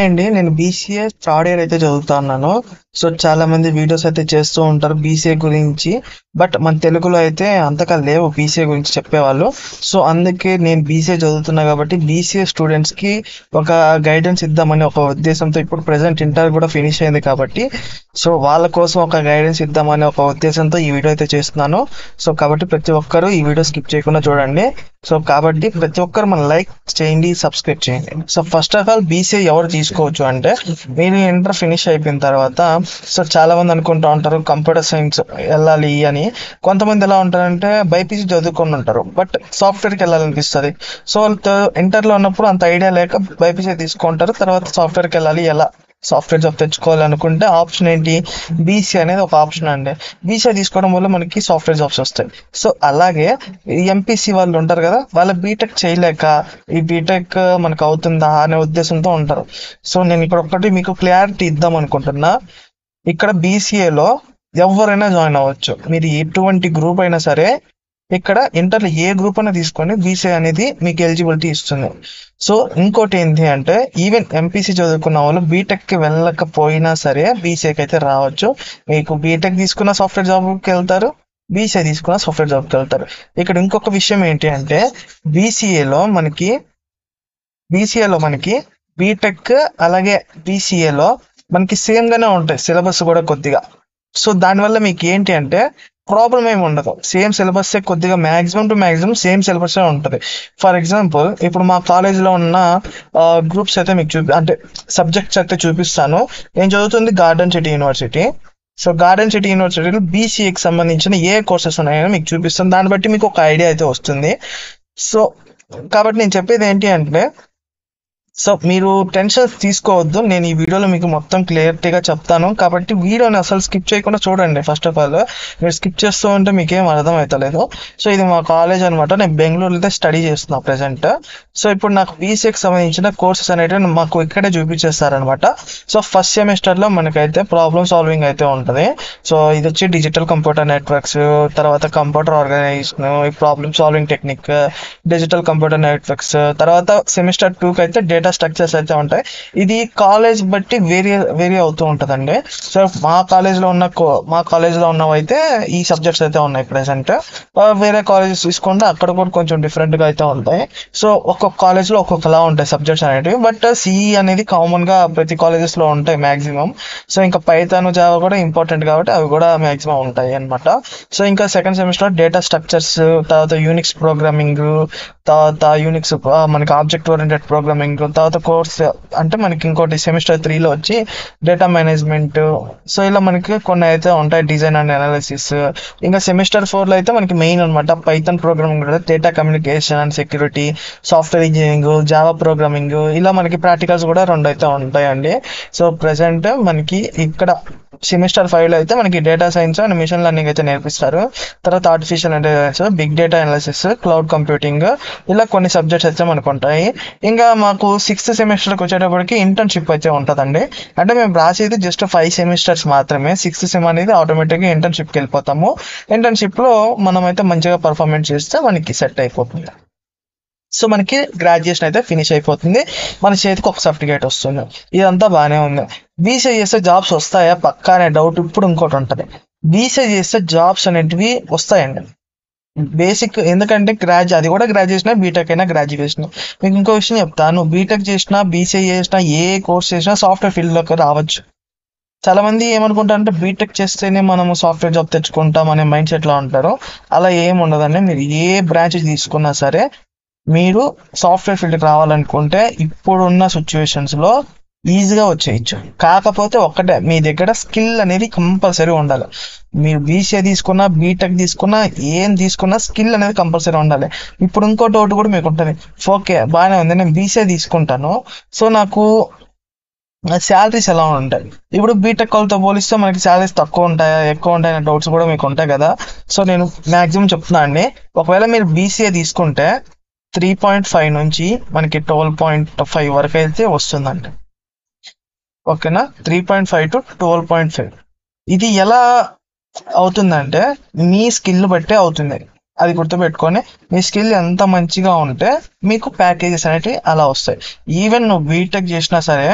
అండి నేను BCA third year అయితే చదువుతున్నాను. సో చాలా మంది వీడియోస్ అయితే చేస్తూ ఉంటారు బీసీఏ గురించి. బట్ మన తెలుగులో అయితే అంతగా లేవు బీసీఏ గురించి చెప్పేవాళ్ళు. సో అందుకే నేను బీసీఏ చదువుతున్నా కాబట్టి బీసీఏ స్టూడెంట్స్ కి ఒక గైడెన్స్ ఇద్దామని ఒక ఉద్దేశంతో, ఇప్పుడు ప్రెసెంట్ ఇంటర్ కూడా ఫినిష్ అయింది కాబట్టి సో వాళ్ళ కోసం ఒక గైడెన్స్ ఇద్దామని ఒక ఉద్దేశంతో ఈ వీడియో అయితే చేస్తున్నాను. సో కాబట్టి ప్రతి ఒక్కరు ఈ వీడియో స్కిప్ చేయకుండా చూడండి. సో కాబట్టి ప్రతి ఒక్కరు మన లైక్ చేయండి, సబ్స్క్రైబ్ చేయండి. So first of all BCA ఎవరు తీసుకోవచ్చు అంటే, మీరు ఇంటర్ ఫినిష్ అయిపోయిన తర్వాత సో చాలా మంది అనుకుంటూ ఉంటారు కంప్యూటర్ సైన్స్ వెళ్ళాలి అని. కొంతమంది ఎలా ఉంటారంటే బైపీసీ చదువుకొని ఉంటారు, బట్ సాఫ్ట్వేర్కి వెళ్ళాలనిపిస్తుంది. సో ఇంటర్లో ఉన్నప్పుడు అంత ఐడియా లేక బైపీసీ తీసుకుంటారు, తర్వాత సాఫ్ట్వేర్కి వెళ్ళాలి, ఎలా సాఫ్ట్వేర్ జాబ్ తెచ్చుకోవాలనుకుంటే ఆప్షన్ ఏంటి, బీసీ అనేది ఒక ఆప్షన్ అండి. బీసీ తీసుకోవడం వల్ల మనకి సాఫ్ట్వేర్ జాబ్స్ వస్తాయి. సో అలాగే ఎంపీసీ వాళ్ళు ఉంటారు కదా, వాళ్ళ బీటెక్ చేయలేక ఈ బీటెక్ మనకు అవుతుందా అనే ఉద్దేశంతో ఉంటారు. సో నేను ఇక్కడ ఒకటి మీకు క్లారిటీ ఇద్దాం అనుకుంటున్నా. ఇక్కడ బీసీఏలో ఎవరైనా జాయిన్ అవ్వచ్చు, మీరు ఎటువంటి గ్రూప్ అయినా సరే. ఇక్కడ ఇంటర్లో ఏ గ్రూప్ అయినా తీసుకొని బీసీఏ అనేది మీకు ఎలిజిబిలిటీ ఇస్తుంది. సో ఇంకోటి ఏంటి అంటే, ఈవెన్ ఎంపీసీ చదువుకున్న వాళ్ళు బీటెక్కి వెళ్ళకపోయినా సరే బీసీఏకి అయితే రావచ్చు. మీకు బీటెక్ తీసుకున్న సాఫ్ట్వేర్ జాబ్కి వెళ్తారు, బీసీఏ తీసుకున్న సాఫ్ట్వేర్ జాబ్కి వెళ్తారు. ఇక్కడ ఇంకొక విషయం ఏంటి అంటే, బీసీఏలో మనకి బీటెక్ అలాగే బీసీఏలో మనకి సేమ్ గానే ఉంటాయి, సిలబస్ కూడా కొద్దిగా. సో దానివల్ల మీకు ఏంటి అంటే ప్రాబ్లం ఏమి ఉండదు, సేమ్ సిలబస్ కొద్దిగా maximum to maximum same syllabus ఉంటుంది. ఫర్ ఎగ్జాంపుల్ ఇప్పుడు మా కాలేజ్లో ఉన్న గ్రూప్స్ అయితే మీకు అంటే సబ్జెక్ట్స్ అయితే చూపిస్తాను. నేను చదువుతుంది garden city university. So garden city యూనివర్సిటీలో బీసీఏకి సంబంధించిన ఏ కోర్సెస్ ఉన్నాయని మీకు చూపిస్తాను. దాన్ని బట్టి మీకు ఒక ఐడియా అయితే వస్తుంది. సో కాబట్టి నేను చెప్పేది ఏంటి అంటే, సో మీరు టెన్షన్ తీసుకోవద్దు, నేను ఈ వీడియోలో మీకు మొత్తం క్లియర్టీగా చెప్తాను. కాబట్టి వీడియోని అసలు స్కిప్ చేయకుండా చూడండి. ఫస్ట్ ఆఫ్ ఆల్ మీరు స్కిప్ చేస్తూ ఉంటే మీకేం అర్థం అవుతలేదు. సో ఇది మా కాలేజ్ అనమాట, నేను బెంగళూరులో స్టడీ చేస్తున్నా ప్రెసెంట్. సో ఇప్పుడు నాకు బీసీఏకి సంబంధించిన కోర్సెస్ అనేవి మాకు ఇక్కడే చూపించేస్తారనమాట. సో ఫస్ట్ సెమిస్టర్లో మనకైతే ప్రాబ్లమ్ సాల్వింగ్ అయితే ఉంటుంది. సో ఇది వచ్చి డిజిటల్ కంప్యూటర్ నెట్వర్క్స్, తర్వాత computer organization, problem solving technique, digital computer networks. తర్వాత సెమిస్టర్ 2కి అయితే డేటా స్ట్రక్చర్స్ అయితే ఉంటాయి. ఇది కాలేజ్ బట్టి వేరీ అవుతూ ఉంటుందండి. సో మా కాలేజ్లో ఉన్నవైతే ఈ సబ్జెక్ట్స్ అయితే ఉన్నాయి ప్రెసెంట్. వేరే కాలేజెస్ తీసుకుంటే అక్కడ కూడా కొంచెం డిఫరెంట్గా అయితే ఉంటాయి. సో ఒక్కొక్క కాలేజ్లో ఒక్కొక్కలా ఉంటాయి సబ్జెక్ట్స్ అనేటివి. బట్ సిఈ అనేది కామన్గా ప్రతి కాలేజెస్లో ఉంటాయి మ్యాక్సిమం. సో ఇంకా పైథాన్, జావా కూడా ఇంపార్టెంట్ కాబట్టి అవి కూడా మ్యాక్సిమం ఉంటాయి అనమాట. సో ఇంకా సెకండ్ సెమిస్టర్ డేటా స్ట్రక్చర్స్, తర్వాత యూనిక్స్ ప్రోగ్రామింగ్, తర్వాత యూనిక్స్ మనకి ఆబ్జెక్ట్ ఓరియంటెడ్ ప్రోగ్రామింగ్, తర్వాత కోర్స్ అంటే మనకి ఇంకోటి సెమిస్టర్ 3లో వచ్చి డేటా మేనేజ్మెంట్. సో ఇలా మనకి కొన్ని అయితే ఉంటాయి, డిజైన్ అండ్ అనాలిసిస్. ఇంకా సెమిస్టర్ 4లో అయితే మనకి మెయిన్ అనమాట Python programming, data communication and security, software engineering, Java programming. ఇలా మనకి ప్రాక్టికల్స్ కూడా 2 అయితే ఉంటాయండి. సో ప్రెసెంట్ మనకి ఇక్కడ సెమిస్టర్ 5లో అయితే మనకి data science and machine learning అయితే నేర్పిస్తారు. తర్వాత artificial intelligence, big data analysis, cloud computing, ఇలా కొన్ని సబ్జెక్ట్స్ అయితే మనకు ఉంటాయి. ఇంకా మాకు 6th సెమిస్టర్కి వచ్చేటప్పటికి ఇంటర్న్షిప్ అయితే ఉంటుందండి. అంటే మేము రాసేది జస్ట్ 5 సెమిస్టర్స్ మాత్రమే. 6th సెమ్ అనేది ఆటోమేటిక్గా ఇంటర్న్షిప్కి వెళ్ళిపోతాము. ఇంటర్న్షిప్లో మనం అయితే మంచిగా పర్ఫార్మెన్స్ చేస్తే మనకి సెట్ అయిపోతుంది. సో మనకి గ్రాడ్యుయేషన్ అయితే ఫినిష్ అయిపోతుంది, మన చేతికి ఒక సర్టిఫికేట్ వస్తుంది. ఇదంతా బాగానే ఉంది. బీసీఏ చేస్తే జాబ్స్ వస్తాయా పక్కా అనే డౌట్ ఇప్పుడు ఇంకోటి ఉంటుంది. బీసీఏ చేస్తే జాబ్స్ అనేటివి వస్తాయండి బేసిక్, ఎందుకంటే అది కూడా గ్రాడ్యుయేషన్, బీటెక్ అయినా గ్రాడ్యుయేషన్. మీకు ఇంకో విషయం చెప్తాను, బీటెక్ చేసినా, బీసీఏ చేసినా, ఏ కోర్స్ చేసినా సాఫ్ట్వేర్ ఫీల్డ్లోకి రావచ్చు. చాలా మంది ఏమనుకుంటారంటే బీటెక్ చేస్తేనే మనము సాఫ్ట్వేర్ జాబ్ తెచ్చుకుంటాం అనే మైండ్ సెట్లో ఉంటారు. అలా ఏమి ఉండదండి. మీరు ఏ బ్రాంచ్ తీసుకున్నా సరే మీరు సాఫ్ట్వేర్ ఫీల్డ్కి రావాలనుకుంటే ఇప్పుడున్న సిచ్యువేషన్స్లో ఈజీగా వచ్చేయచ్చు. కాకపోతే ఒక్కటే, మీ దగ్గర స్కిల్ అనేది కంపల్సరీ ఉండాలి. మీరు బీసీఏ తీసుకున్నా, బీటెక్ తీసుకున్నా, ఏం తీసుకున్నా స్కిల్ అనేది కంపల్సరీ ఉండాలి. ఇప్పుడు ఇంకో డౌట్ కూడా మీకు ఉంటుంది, ఓకే బాగానే ఉంది నేను బీసీఏ తీసుకుంటాను, సో నాకు శాలరీస్ ఎలా ఉంటాయి? ఇప్పుడు బీటెక్ వాళ్ళతో పోలిస్తే మనకి శాలరీస్ తక్కువ ఉంటాయా, ఎక్కువ ఉంటాయనే డౌట్స్ కూడా మీకు ఉంటాయి కదా. సో నేను మ్యాక్సిమం చెప్తున్నా అండి, ఒకవేళ మీరు బీసీఏ తీసుకుంటే 3.5 నుంచి మనకి 12.5 వరకు అయితే వస్తుందండి. ఓకేనా, 3.5 to 12.5. ఇది ఎలా అవుతుందంటే మీ స్కిల్ బట్టే అవుతుంది. అది గుర్తుపెట్టుకొని, మీ స్కిల్ ఎంత మంచిగా ఉంటే మీకు ప్యాకేజెస్ అనేవి అలా వస్తాయి. ఈవెన్ నువ్వు బీటెక్ చేసినా సరే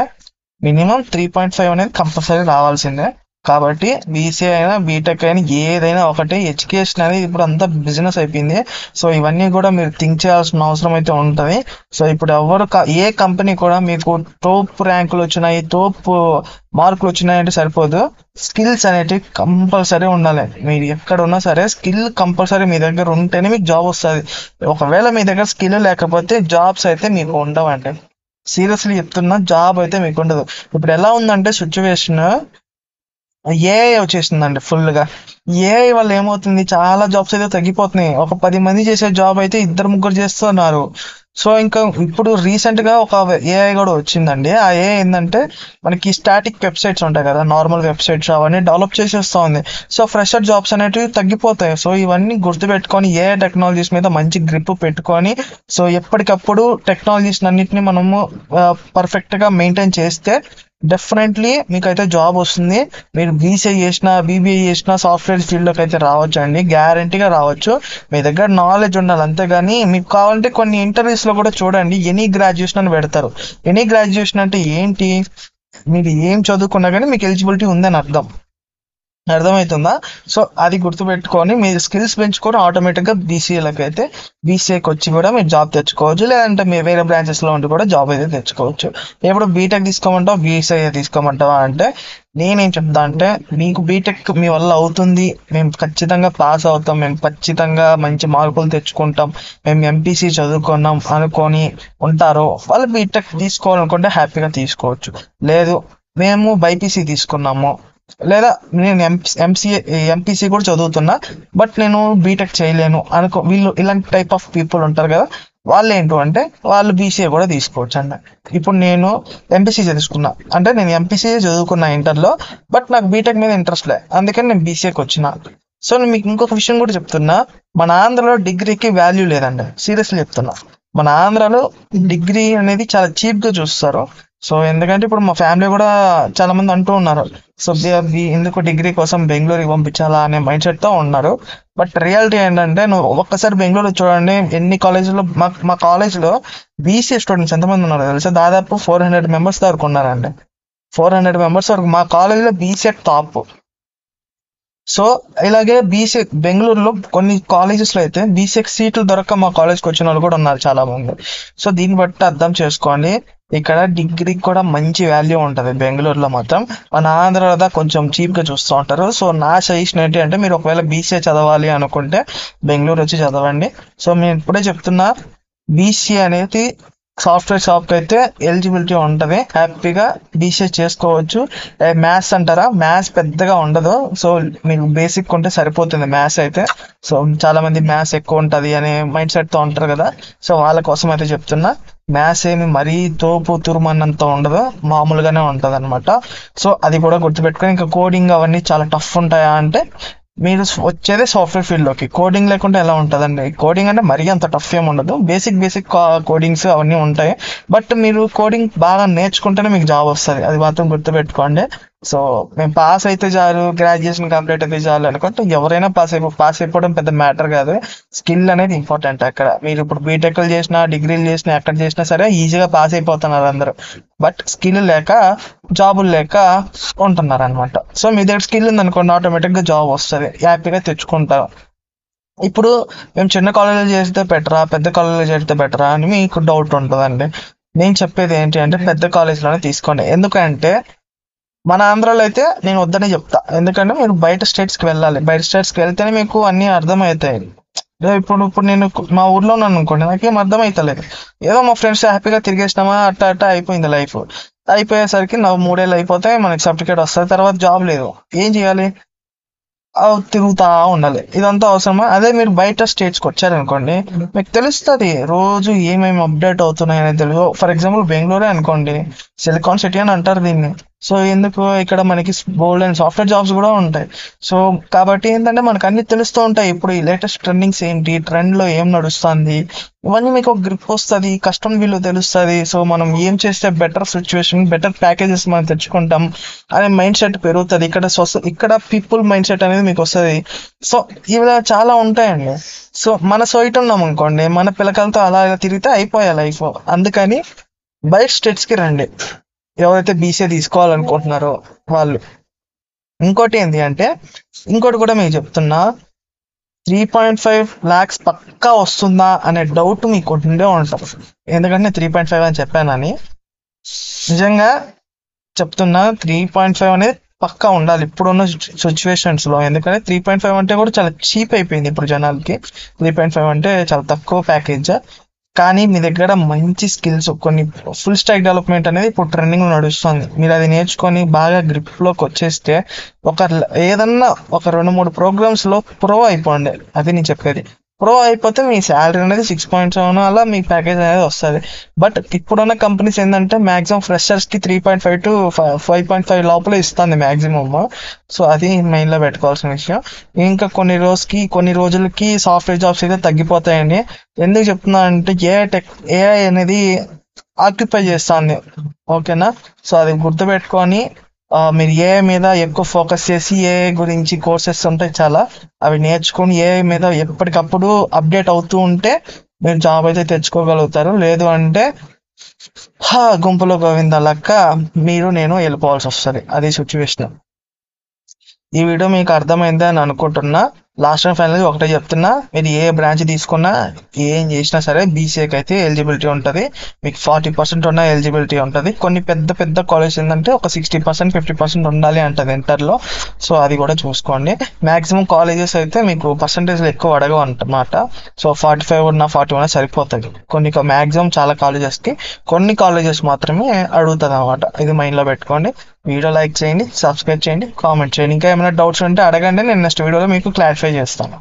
మినిమం 3.5 అనేది కంపల్సరీ రావాల్సిందే. కాబట్టి బీసీఏ అయినా బీటెక్ అయినా ఏదైనా ఒకటే, ఎడ్యుకేషన్ అనేది ఇప్పుడు అంతా బిజినెస్ అయిపోయింది. సో ఇవన్నీ కూడా మీరు థింక్ చేయాల్సిన అవసరం అయితే ఉంటుంది. సో ఇప్పుడు ఎవరు ఏ కంపెనీ కూడా మీకు తోపు ర్యాంకులు వచ్చినాయి, తోపు మార్కులు వచ్చినాయి అంటే సరిపోదు. స్కిల్స్ అనేటివి కంపల్సరీ ఉండాలి. మీరు ఎక్కడ ఉన్నా సరే స్కిల్ కంపల్సరీ మీ దగ్గర ఉంటేనే మీకు జాబ్ వస్తుంది. ఒకవేళ మీ దగ్గర స్కిల్ లేకపోతే జాబ్స్ అయితే మీకు ఉండవండి. సీరియస్లీ చెప్తున్నా, జాబ్ అయితే మీకు ఉండదు. ఇప్పుడు ఎలా ఉందంటే సిచ్యువేషన్, ఏఐ వచ్చేసిందండి ఫుల్ గా. ఏఐ వల్ల ఏమవుతుంది, చాలా జాబ్స్ అయితే తగ్గిపోతున్నాయి. ఒక 10 మంది చేసే జాబ్ అయితే 2-3 చేస్తున్నారు. సో ఇంకా ఇప్పుడు రీసెంట్ గా ఒక ఏఐ కూడా వచ్చిందండి. ఆ ఏఐ ఏంటంటే మనకి స్టాటిక్ వెబ్సైట్స్ ఉంటాయి కదా, నార్మల్ వెబ్సైట్స్, అవన్నీ డెవలప్ చేసేస్తా ఉంది. సో ఫ్రెషర్ జాబ్స్ అనేటివి తగ్గిపోతాయి. సో ఇవన్నీ గుర్తుపెట్టుకొని ఏఐ టెక్నాలజీస్ మీద మంచి గ్రిప్ పెట్టుకొని, సో ఎప్పటికప్పుడు టెక్నాలజీస్ అన్నింటినీ మనము పర్ఫెక్ట్ గా మెయింటైన్ చేస్తే డెఫినెట్లీ మీకైతే జాబ్ వస్తుంది. మీరు బీసీఏ చేసినా బీబీఏ చేసినా సాఫ్ట్వేర్ ఫీల్డ్లోకి అయితే రావచ్చు అండి, గ్యారంటీగా రావచ్చు. మీ దగ్గర నాలెడ్జ్ ఉండాలి అంతేగాని. మీకు కావాలంటే కొన్ని ఇంటర్వ్యూస్లో కూడా చూడండి, ఎనీ గ్రాడ్యుయేషన్ అని పెడతారు. ఎనీ గ్రాడ్యుయేషన్ అంటే ఏంటి, మీరు ఏం చదువుకున్నా కానీ మీకు ఎలిజిబిలిటీ ఉందని అర్థమవుతుందా? సో అది గుర్తుపెట్టుకొని మీరు స్కిల్స్ పెంచుకొని ఆటోమేటిక్గా బీసీఏలకు అయితే బీసీఏకి వచ్చి కూడా మీరు జాబ్ తెచ్చుకోవచ్చు. లేదంటే మీరు వేరే బ్రాంచెస్లో ఉండి కూడా జాబ్ అయితే తెచ్చుకోవచ్చు. ఎప్పుడు బీటెక్ తీసుకోమంటావా బీసీఏ తీసుకోమంటావా అంటే నేనేం చెప్తా అంటే, మీకు బీటెక్ మీ వల్ల అవుతుంది, మేము ఖచ్చితంగా పాస్ అవుతాం, మేము ఖచ్చితంగా మంచి మార్కులు తెచ్చుకుంటాం, మేము ఎంపీసీ చదువుకున్నాం అనుకొని ఉంటారో వాళ్ళు బీటెక్ తీసుకోవాలనుకుంటే హ్యాపీగా తీసుకోవచ్చు. లేదు మేము బైపీసీ తీసుకున్నాము, లేదా నేను ఎంపీసీ కూడా చదువుతున్నా బట్ నేను బీటెక్ చేయలేను అనుకో, వీళ్ళు ఇలాంటి టైప్ ఆఫ్ పీపుల్ ఉంటారు కదా, వాళ్ళు ఏంటో అంటే వాళ్ళు బీసీఏ కూడా తీసుకోవచ్చు అండి. ఇప్పుడు నేను ఎంపీసీ తీసుకున్నా అంటే నేను ఎంపీసీ చదువుకున్నా ఇంటర్లో, బట్ నాకు బీటెక్ మీద ఇంట్రెస్ట్ లే, అందుకని నేను బీసీఏకి వచ్చిన. సో నేను మీకు ఇంకొక విషయం కూడా చెప్తున్నా, మన ఆంధ్రలో డిగ్రీకి వాల్యూ లేదండి, సీరియస్లీ చెప్తున్నా. మన ఆంధ్రాలో డిగ్రీ అనేది చాలా చీప్గా చూస్తారు. సో ఎందుకంటే ఇప్పుడు మా ఫ్యామిలీ కూడా చాలా మంది అంటూ ఉన్నారు, సో ఎందుకు డిగ్రీ కోసం బెంగళూరుకి పంపించాలా అనే మైండ్ సెట్తో ఉన్నారు. బట్ రియాలిటీ ఏంటంటే నువ్వు ఒక్కసారి బెంగళూరు చూడండి, ఎన్ని కాలేజీలో మా కాలేజ్లో బీసీ స్టూడెంట్స్ ఎంతమంది ఉన్నారు తెలుసా, దాదాపు 400 మెంబర్స్ వరకు ఉన్నారండి. 400 మెంబర్స్ వరకు మా కాలేజీలో బీసెట్ టాప్. సో ఇలాగే బీసెక్ బెంగళూరులో కొన్ని కాలేజెస్లో అయితే బీసెక్ సీట్లు దొరక్క మా కాలేజ్కి వచ్చిన వాళ్ళు కూడా ఉన్నారు చాలా మంది. సో దీన్ని బట్టి అర్థం చేసుకోండి, ఇక్కడ డిగ్రీకి కూడా మంచి వాల్యూ ఉంటుంది బెంగళూరులో మాత్రం. మన ఆంధ్రలో కొంచెం చీప్గా చూస్తూ ఉంటారు. సో నా సజెషన్ ఏంటి అంటే, మీరు ఒకవేళ బీసీఏ చదవాలి అనుకుంటే బెంగళూరు వచ్చి చదవండి. సో నేను ఇప్పుడే చెప్తున్నా, బీసీఏ అనేది సాఫ్ట్వేర్ షాప్కి అయితే ఎలిజిబిలిటీ ఉంటుంది, హ్యాపీగా బీసీఏ చేసుకోవచ్చు. మ్యాథ్స్ అంటారా, మ్యాథ్స్ పెద్దగా ఉండదు. సో మీకు బేసిక్ ఉంటే సరిపోతుంది మ్యాథ్స్ అయితే. సో చాలా మంది మ్యాథ్స్ ఎక్కువ ఉంటుంది అనే మైండ్ సెట్తో ఉంటారు కదా, సో వాళ్ళ కోసం అయితే చెప్తున్నా, మ్యాథ్స్ ఏమి మరీ తోపు తురుమన్నంత ఉండదు, మామూలుగానే ఉంటుంది అనమాట. సో అది కూడా గుర్తుపెట్టుకొని, ఇంకా కోడింగ్ అవన్నీ చాలా టఫ్ ఉంటాయా అంటే మీరు వచ్చేదే సాఫ్ట్వేర్ ఫీల్డ్లోకి. కోడింగ్ లేకుండా ఎలా ఉంటుందండి, కోడింగ్ అంటే మరీ అంత టఫ్ ఏమి ఉండదు, బేసిక్ కోడింగ్స్ అవన్నీ ఉంటాయి. బట్ మీరు కోడింగ్ బాగా నేర్చుకుంటేనే మీకు జాబ్ వస్తుంది, అది మాత్రం గుర్తుపెట్టుకోండి. సో మేము పాస్ అయితే చాలు, గ్రాడ్యుయేషన్ కంప్లీట్ అయితే చాలు అనుకుంటే ఎవరైనా పాస్ అయిపోవడం పెద్ద మ్యాటర్ కాదు. స్కిల్ అనేది ఇంపార్టెంట్ అక్కడ. మీరు ఇప్పుడు బీటెక్లు చేసినా డిగ్రీలు చేసినా ఎక్కడ చేసినా సరే ఈజీగా పాస్ అయిపోతున్నారు అందరూ, బట్ స్కిల్ లేక జాబులు లేక ఉంటున్నారు అనమాట. సో మీ దగ్గర స్కిల్ ఉందనుకోండి ఆటోమేటిక్గా జాబ్ వస్తుంది, హ్యాపీగా తెచ్చుకుంటారు. ఇప్పుడు మేము చిన్న కాలేజీలో చేస్తే బెటరా పెద్ద కాలేజీలో చేస్తే బెటరా అని మీకు డౌట్ ఉంటుందండి. నేను చెప్పేది ఏంటి అంటే, పెద్ద కాలేజీలోనే తీసుకోండి. ఎందుకంటే మన ఆంధ్రాలో అయితే నేను వద్దనే చెప్తా, ఎందుకంటే మీరు బయట స్టేట్స్కి వెళ్ళాలి, బయట స్టేట్స్కి వెళ్తేనే మీకు అన్నీ అర్థమవుతాయి. ఇప్పుడు నేను మా ఊర్లో ఉన్నాను అనుకోండి, నాకేం అర్థమవుతలేదు, ఏదో మా ఫ్రెండ్స్ హ్యాపీగా తిరిగేసినామా అట్ట అయిపోయింది లైఫ్. అయిపోయేసరికి నా 3 ఏళ్ళు అయిపోతాయి, మనకి సర్టిఫికేట్ వస్తుంది, తర్వాత జాబ్ లేదు, ఏం చేయాలి, తిరుగుతా ఉండాలి. ఇదంతా అవసరమా? అదే మీరు బయట స్టేట్స్కి వచ్చారనుకోండి, మీకు తెలుస్తుంది రోజు ఏమేమి అప్డేట్ అవుతున్నాయి అనేది తెలుసు. ఫర్ ఎగ్జాంపుల్ బెంగళూరే అనుకోండి, సిలికాన్ సిటీ అని అంటారు దీన్ని. సో ఎందుకు, ఇక్కడ మనకి బోల్డ్ అండ్ సాఫ్ట్వేర్ జాబ్స్ కూడా ఉంటాయి. సో కాబట్టి ఏంటంటే మనకు అన్ని తెలుస్తూ ఉంటాయి, ఇప్పుడు ఈ లేటెస్ట్ ట్రెండింగ్స్ ఏంటి, ట్రెండ్లో ఏం నడుస్తుంది, ఇవన్నీ మీకు ఒక గ్రిప్ వస్తుంది, కష్టం విలువ తెలుస్తుంది. సో మనం ఏం చేస్తే బెటర్ సిచ్యువేషన్, బెటర్ ప్యాకేజెస్ మనం తెచ్చుకుంటాం అనే మైండ్ సెట్ పెరుగుతుంది. ఇక్కడ పీపుల్ మైండ్ సెట్ అనేది మీకు వస్తుంది. సో ఇవి చాలా ఉంటాయండి. సో మన సొయిట్ ఉన్నాం అనుకోండి, మన పిల్లకాయలతో అలా తిరిగితే అయిపోయా లైఫ్. అందుకని బయట స్టేట్స్కి రండి. ఎవరైతే బీసీఏ తీసుకోవాలనుకుంటున్నారో వాళ్ళు. ఇంకోటి ఏంటి అంటే, ఇంకోటి కూడా మీకు చెప్తున్నా, 3.5 lakhs పక్కా వస్తుందా అనే డౌట్ మీకు ఉండే ఉంటుంది. ఎందుకంటే 3.5 అని చెప్పానని. నిజంగా చెప్తున్నా, 3.5 అనేది పక్కా ఉండాలి ఇప్పుడున్న సిచ్యువేషన్స్ లో. ఎందుకంటే 3.5 అంటే కూడా చాలా చీప్ అయిపోయింది ఇప్పుడు జనాలకి. 3.5 అంటే చాలా తక్కువ ప్యాకేజ్. కానీ మీ దగ్గర మంచి స్కిల్స్, కొన్ని ఫుల్ స్టాక్ డెవలప్మెంట్ అనేది ఇప్పుడు ట్రెండింగ్ నడుస్తుంది. మీరు అది నేర్చుకొని బాగా గ్రిప్ లోకి వచ్చేస్తే ఏదన్నా ఒక 2-3 ప్రోగ్రామ్స్ లో ప్రో అయిపోండి. అది నేను చెప్పేది. ప్రో అయిపోతే మీ శాలరీ అనేది 6.7 అలా మీ ప్యాకేజ్ అనేది వస్తుంది. బట్ ఇప్పుడున్న కంపెనీస్ ఏంటంటే మాక్సిమం ఫ్రెషర్స్ కి 3.5 to 5.5 లోపల ఇస్తుంది మాక్సిమమ్. సో అది మెయిన్ లో పెట్టుకోవాల్సిన విషయం. ఇంకా కొన్ని రోజులకి సాఫ్ట్వేర్ జాబ్స్ అయితే తగ్గిపోతాయండి. ఎందుకు చెప్తున్నా అంటే ఏఐ అనేది ఆక్యుపై చేస్తుంది. ఓకేనా? సో అది గుర్తుపెట్టుకొని మీరు ఏఐ మీద ఎక్కువ ఫోకస్ చేసి, ఏఐ గురించి కోర్సెస్ ఉంటాయి చాలా, అవి నేర్చుకొని ఏఐ మీద ఎప్పటికప్పుడు అప్డేట్ అవుతూ ఉంటే మీరు జాబ్ అయితే తెచ్చుకోగలుగుతారు. లేదు అంటే గుంపులో గోవింద లెక్క నేను వెళ్ళిపోవాల్సి వస్తుంది. అది సిచ్యువేషన్. ఈ వీడియో మీకు అర్థమైంది అని అనుకుంటున్నా. లాస్ట్ అండ్ ఫైనల్ ఒకటే చెప్తున్నా, మీరు ఏ బ్రాంచ్ తీసుకున్నా ఏం చేసినా సరే బీసీఏకి అయితే ఎలిజిబిలిటీ ఉంటుంది. మీకు 40% ఉన్న ఎలిజిబిలిటీ ఉంటుంది. కొన్ని పెద్ద పెద్ద కాలేజ్ ఏంటంటే ఒక 60%, 50% ఉండాలి అంటది ఇంటర్లో. సో అది కూడా చూసుకోండి. మాక్సిమం కాలేజెస్ అయితే మీకు పర్సంటేజ్లు ఎక్కువ అడగవు అన్నమాట. సో 45 ఉన్నా 40 ఉన్నా సరిపోతుంది. మాక్సిమం చాలా కాలేజెస్కి, కొన్ని కాలేజెస్ మాత్రమే అడుగుతుంది అనమాట. ఇది మైండ్లో పెట్టుకోండి. వీడియో లైక్ చేయండి, సబ్స్క్రైబ్ చేయండి, కామెంట్ చేయండి. ఇంకా ఏమైనా డౌట్స్ ఉంటే అడగండి, నేను నెక్స్ట్ వీడియోలో మీకు క్లారిఫై చేస్తాను.